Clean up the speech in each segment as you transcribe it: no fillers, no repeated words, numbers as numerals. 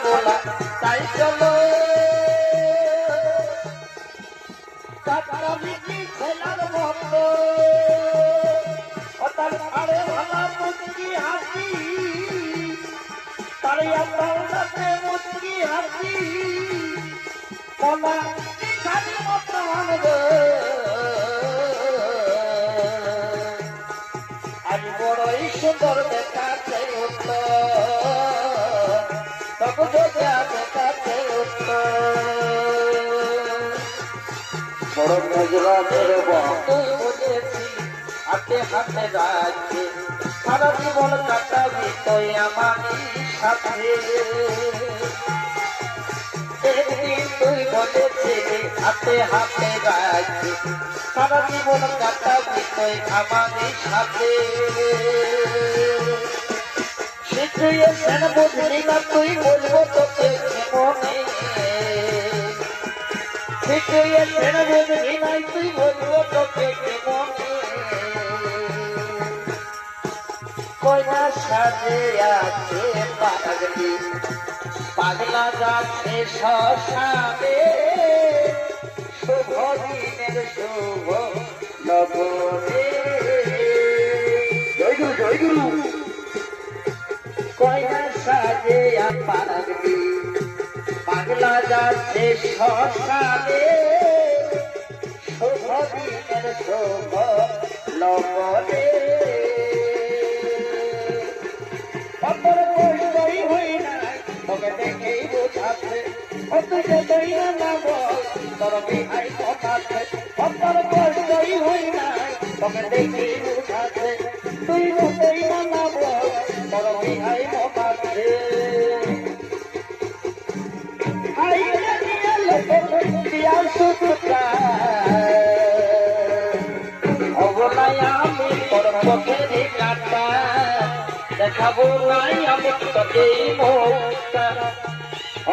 বলা তাই চলো কাটা বিক্রি খেলার মতো তার আরে ভালা মুচকি হাসি তারে আপনার সাথে মুচকি হাসি বলা খালি মতো মানবে আজ বড়ই সুন্দর দেখাচ্ছে উত্তর তবু দেখাচ্ছে উত্তর বড় নজরাতের বন্ধু বুঝেছি হাতে হাতে রাখছে সারা জীবন কাটাবি তুই আমারই সাথে একদিন তুই বলেছিলি হাতে হাতে রাখছে সারা জীবন কাটাবি তুই আমারই সাথে সিচুয়েশন বুঝলি না তুই বলবো তোকে মনে সিচুয়েশন বুঝলি নাই তুই বলবো তোকে মনে কইনা সাজে আছে পাগলি পাগলা যাচ্ছে শ্মশানে শুভ দিনের শুভ লগনে জয় গুরু জয় গুরু কইনা সাজে পাগলি পাগলা যাচ্ছে শ্মশানে শুভ দিনের শুভ লগনে অপর কষ্টই হই নাই তোকে দেখেই বোঝাচ্ছে অতুই যতই না বল তোর বিহাই কথাছে অপর কষ্টই হই নাই তোকে দেখেই বোঝাচ্ছে তুই যতই না বল তোর বিহাই কথাছে অবলাই আমি তোর পথের কাটা দেখাবো নাই আমি তোকে মুক্তা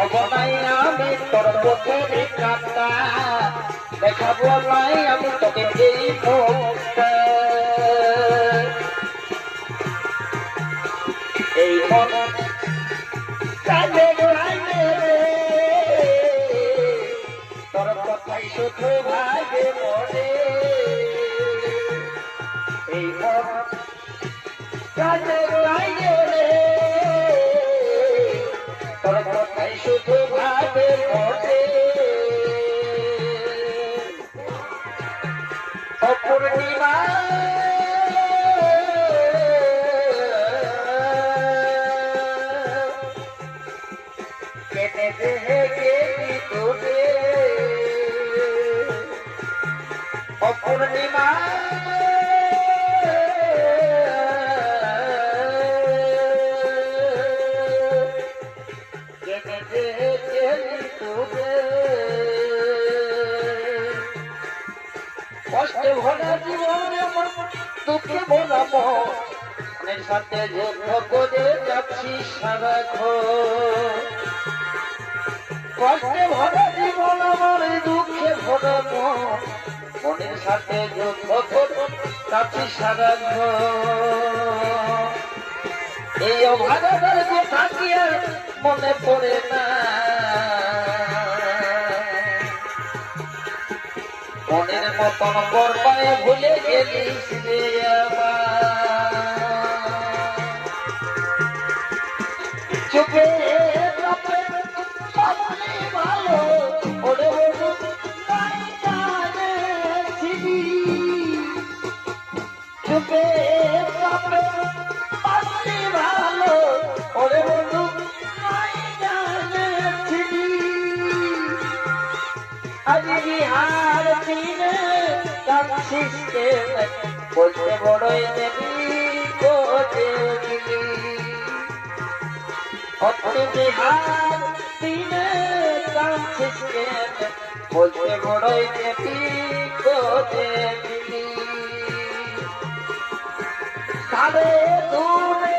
অবলাই আমি তোর পথের কাটা দেখাবো নাই আমি তোকে মুক্তা এই মন কালে তোর কথাই শুধু ভাগে মনে এই মন কালে তোর কথাই শুধু ভাগে মনে অপূর্ণিমা কেটে দেহে গেলি তোরে অপূর্ণিমা কেটে দেহে গেলি তোরে কষ্টে ভরা জীবনে আমার দুঃখে ভরা মনের সাথে যুদ্ধ করে যাচ্ছি সারাক্ষণ কষ্টে ভরা জীবন আমার দুঃখে ভরা মনের সাথে যুদ্ধ করে যাচ্ছি সারাক্ষণ এই অভাগার কথা কি আর মনে পড়ে না মনের মতন করবায় ভুলে গেলিস রে চুপে ভালো ওরে চুপে ভালো ওরে বন্ধু আজ বিহার দিনে কাঁদছিস বলতে বড়ই দেবী বিহার দিনে কাঁদছিস বলতে বড়ই দেবী কালে দূরে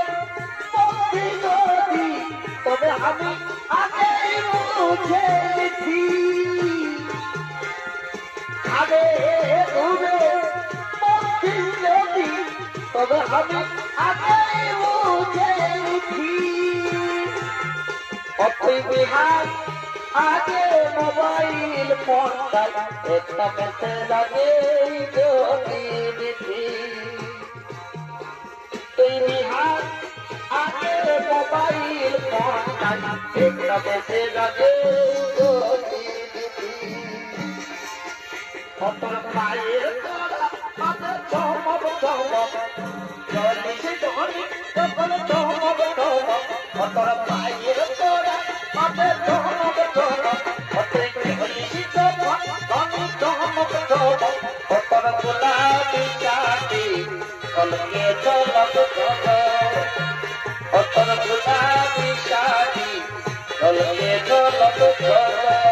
তবে আমি আগে বুঝে গেছি আগে দূরে তবে আমি আগে বুঝে গেছি ওই বিহার আগে মোবাইল ফোনটাই একটা মেসেজ আগে দিদি ওই বিহার আগে মোবাইল ফোনটাই একটা মেসেজ আগে তোর মায়ের তোরা আমাদের চমক চমক চলিস ধনী তখন চমক চমক তোর মায়ের তোরা আমাদের চমক চমক চলিস তখন ধনী চমক চমক তোর গোলাপি চাঁদি চলকে চমক চমক তোর গোলাপি চাঁদি চলকে চমক চমক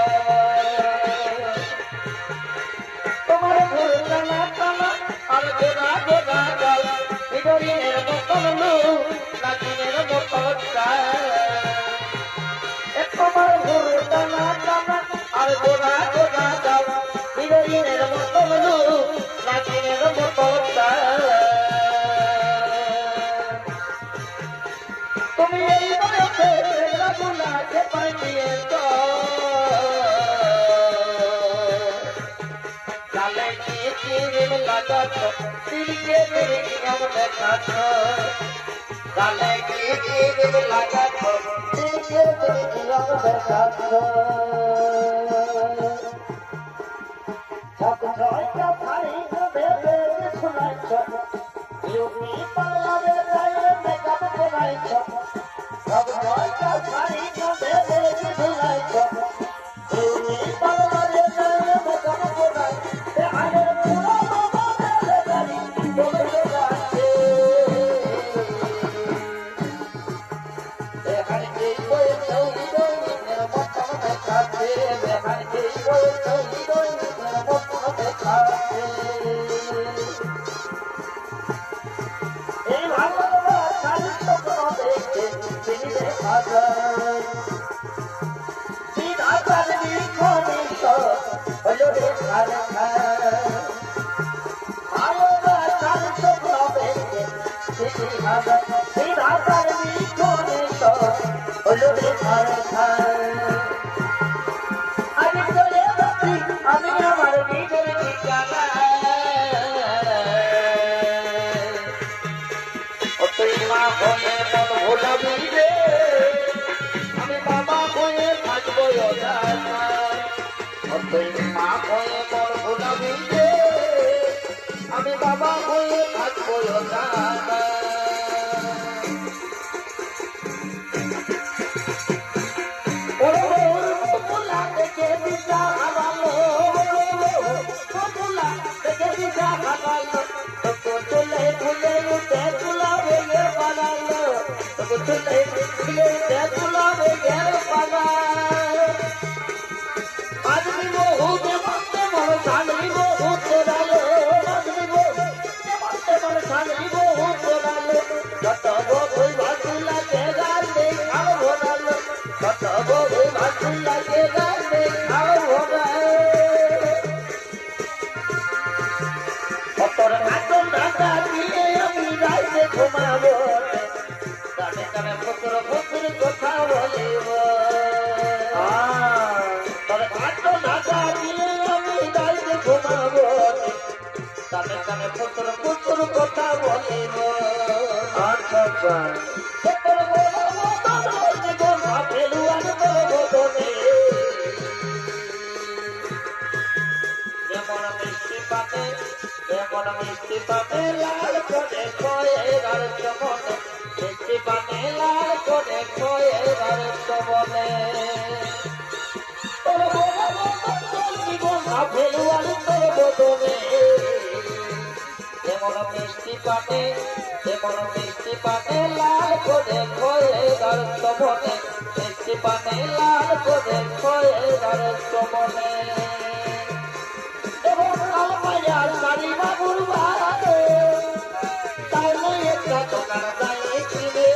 তুমি এই বয়সে গুলাকে পাইয়েছ কালে কি তিল লাগাছ তিলকে নিয়ম দেখাছ কালে কি তিল লাগাছ তিলকে নিয়ম দেখাছ সব ছয়টা ভারী ভেবে শোনাইছ ইউপি পার্লারে যাই মেকআপ করাইছ সব ছয়টা ভারী ভেবে শোনাইছ ইউপি পার্লারে যাই মেকআপ করাইছ আরে পুরো বাবা মেরে গাড়ি বলে যাচ্ছে দেখার যে কই চৌকি দই মেরে মতন দেখাচ্ছে দেখার যে কই চৌকি দই মেরে মতন দেখাচ্ছে এই ভালোবাসার স্বপ্ন দেখে তিনি দেখা যায় বিধাতার বিক্ষমিত হলো রে ভালোবাসার স্বপ্ন দেখে তিনি দেখা যায় বিধাতার বিক্ষমিত হলো রে আমি চলে যাচ্ছি আমি আমার নিজের ঠিকানা তুই মা হয়ে মন ভোলাবি রে আমি বাবা হয়ে থাকবো তুই মা হয়ে মন ভোলাবি রে আমি বাবা হয়ে থাকবো দেখে দিশা হারালো দেখে দিশা হারালো চলে ভুলে উঠে তুলা ভেঙে পালালো চলে ভুলে উঠে তুলা ভেঙে পালা আদমি বহুতে মানতে মন সানবি বহু তোরালো আদমি বহুতে মানতে মন সানবি বহু তোরালো কত বহু ভাতুলা কে গালে খাও ভরালো কত বহু ভাতুলা কে গালে খাও ভরালো তোর আতন দাদা দিয়ে আমি রাইতে ঘুমাবো কানে কানে ফকর ফকর কথা বলিব তোর আতন দাদা দিয়ে আমি রাইতে ঘুমাবো কানে কানে ফকর ফকর কথা বলিব আচ্ছা আচ্ছা তোর বলা মতন জীবন ভাবেলু আর তোর বদনে যেমন মিষ্টি পাতে যেমন মিষ্টি পাতে লাল করে খয়ের চমনে মিষ্টি পাতে লাল করে খয়ের চমনে তোর বড় তোর জীবন ভাবেলু আর তোর বদনে যেমন মিষ্টি পাতে লাল করে খয়ের চমনে মিষ্টি পাতে লাল করে খয়ের চমনে সারি বাবুর বাড়ে তাই একটা দোকান যায় কিনে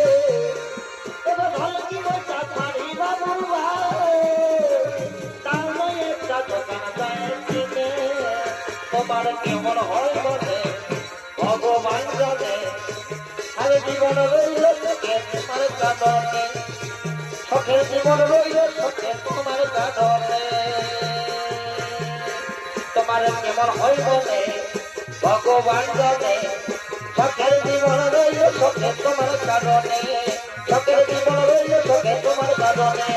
এবার ভালো কি বলছা সারি বাবুর বাড়ে তাই একটা দোকান যায় কিনে তোমার কেমন হয় বলে ভগবান জানে আরে জীবন রইল তোমার কাঁদনে শখের জীবন রইল সত্যে তোমার কারণে তোমার কেমন হইব নে ভগবান জানে সত্যের জীবন রইল সত্যে তোমার কারণে সত্যের জীবন রইল সত্যে তোমার কারণে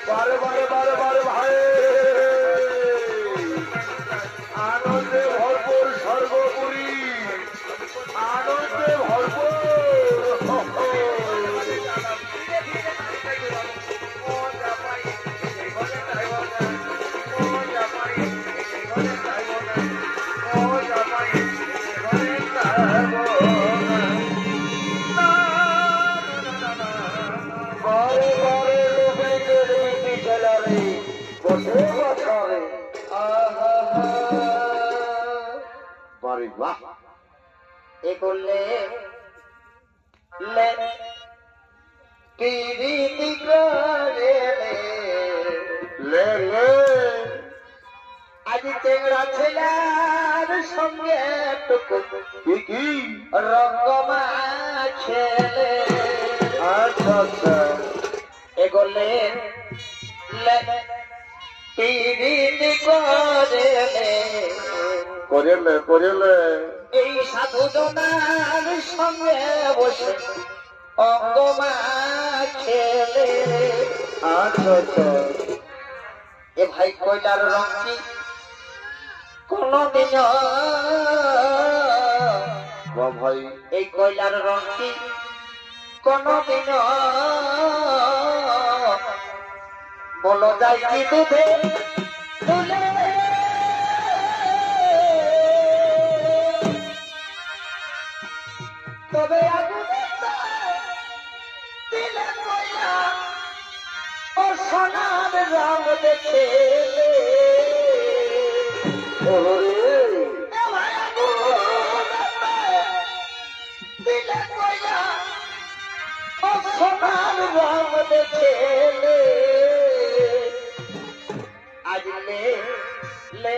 বারে বারে বারে বারে ভাই আনন্দে ভরপুর সর্বোপরি আনন্দে ভরপুর বারে বারে রবিকের বিধি খেলারে বসে বছরে বারে বাহ এ করলে পিরিতি করে লে লে আজ তেংরা ছেলার সঙ্গে টুকু কি রঙ্গমা ছেলে আচ্ছা আচ্ছা এগোলে পিরিতি করে করিলে করিলে এই সাধু জনার সঙ্গে বসে অঙ্গমা খেলে আচ্ছা আচ্ছা এ ভাই কয়লার রং কি কোনদিন বাহ ভাই এই কয়লার রং কি কোনদিন বলো যায় কি দুধে দুলে তবে আগুনে দিলে কয়লা ও সোনার রং দেখে ওরে দিলে কয়লা ও সোনার রং দেখে আজ লে